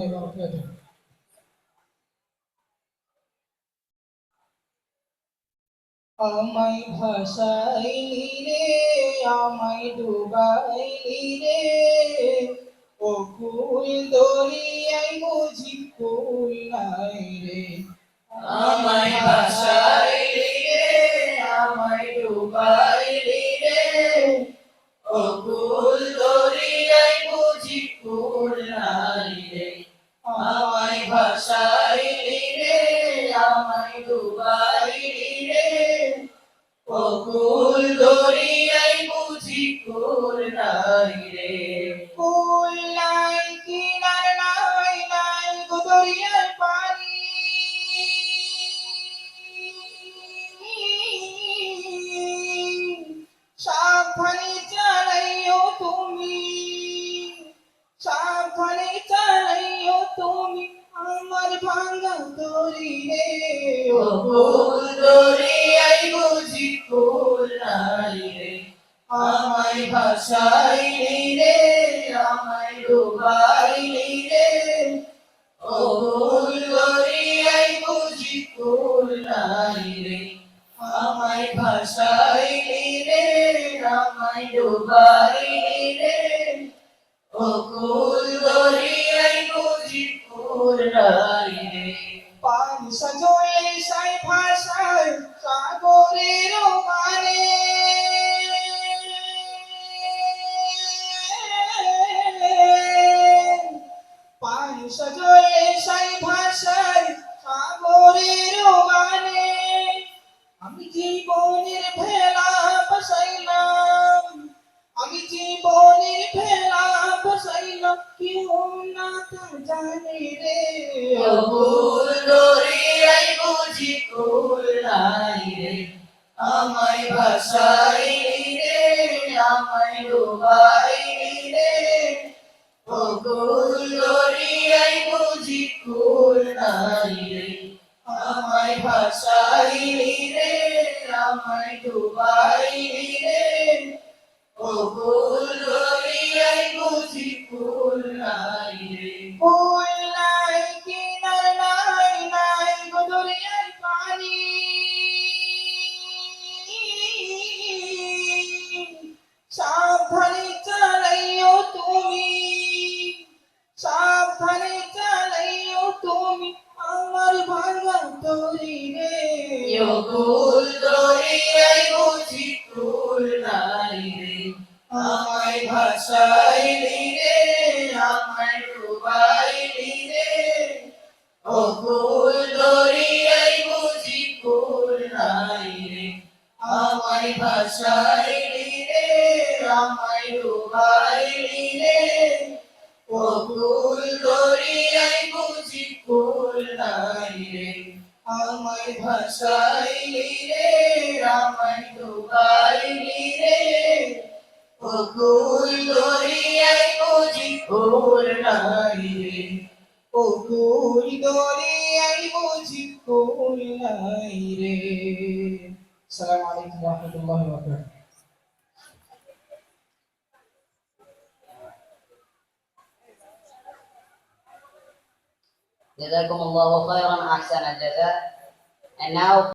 وبركاته. আমায় ভাসাইলি রে, আমায় ডুবাইলি রে, ও কুল দরিয়ায় বুঝি কুল নাই রে। আমায় ভাসাইলি রে, আমায় ডুবাইলি রে, ও কুল দরিয়ায় বুঝি কুল নাই রে। আমায় ভাসাইলি রে, আমায় ডুবাইলি রে, ও কুল দরিয়ায় বুঝি কুল নাই রে। কুল নাই কিনার নাই, নাই গো দরিয়ার পানি। সাবধানে চালাইও তুমি, সাবধানে চালাইও তুমি আমার ভাঙা দড়ি রে। ও কুল দরিয়ায় বুঝি কুল নাই রে। আমায় ভাসাইলি রে, আমায় ডুবাইলি রে, ও কুল দরিয়ায় বুঝি কুল নাই রে। আমায় ভাসাইলি রে, আমায় ডুবাইলি রে, ও কুল দরিয়ায় বুঝি কুল নাই রে। পানি সাজলে সাই ভাষায় সাগরের মানে, পানি সাজলে সাই ভাষায় সাগরের মানে। আমি জীবনের ভেলা বসাইলাম, আমি জীবনের ভেলা বসাইলাম, কেউ না তা জানে রে। ও কুল দরিয়ায় বুঝি কুল নাই রে। আমায় ভাসাইলি রে, আমায় ডুবাইলি রে, ও কুল দরিয়ায় বুঝি কুল নাই রে। আমায় ভাসাইলি রে, আমায় ডুবাইলি রে, ও কুল দরিয়ায় বুঝি কুল নাই রে। কুল নাই কিনার নাই, নাই গো দরিয়ার পানি। সাবধানে চালাইও তুমি, সাবধানে চালাইও তুমি আমার ভাঙা দড়ি রে। ও কুল দরিয়ায় বুঝি কুল নাই রে। আমায় ভাসাইলি রে, আমায় ডুবাইলি রে, ও কুল দরিয়ায় বুঝি কুল নাই রে। আমায় ভাসাইলি রে, আমায় ডুবাইলি রে, ও কুল দরিয়ায় বুঝি কুল নাই রে। আমায় ভাসাইলি রে, আমায় ডুবাইলি রে, ও কুল দরিয়ায় বুঝি কুল নাই রে। ও কুল দরিয়ায় বুঝি কুল নাই রে। আসসালামু আলাইকুম ওয়া রাহমাতুল্লাহি ওয়া বারাকাতুহু। Jazakumullahu khairan ahsanal jaza. And now